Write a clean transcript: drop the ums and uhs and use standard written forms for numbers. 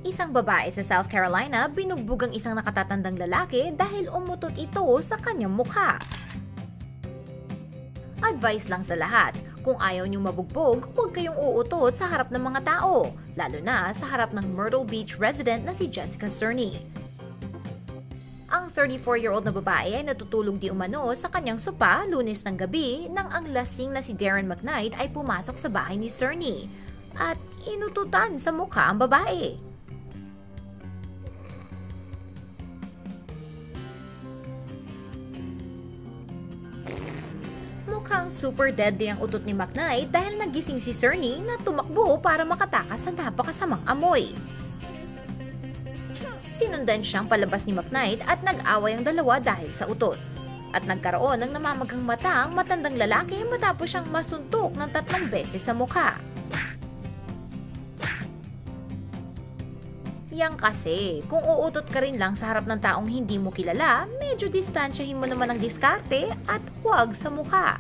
Isang babae sa South Carolina binugbog ang isang nakatatandang lalaki dahil umutot ito sa kanyang mukha. Advice lang sa lahat, kung ayaw niyong mabugbog, huwag kayong uutot sa harap ng mga tao, lalo na sa harap ng Myrtle Beach resident na si Jessica Cerny. Ang 34-year-old na babae ay natutulog di umano sa kanyang sopa Lunes ng gabi nang ang lasing na si Darren McKnight ay pumasok sa bahay ni Cerny at inututan sa mukha ang babae. Mukhang super deadly ang utot ni McKnight dahil nagising si Cerny na tumakbo para makatakas sa napakasamang amoy. Sinundan siyang palabas ni McKnight at nag-away ang dalawa dahil sa utot. At nagkaroon ng namamagang mata ang matandang lalaki matapos siyang masuntok ng 3 beses sa mukha. Yang kasi, kung uutot ka rin lang sa harap ng taong hindi mo kilala, medyo distansyahin mo naman ang diskarte at huwag sa mukha.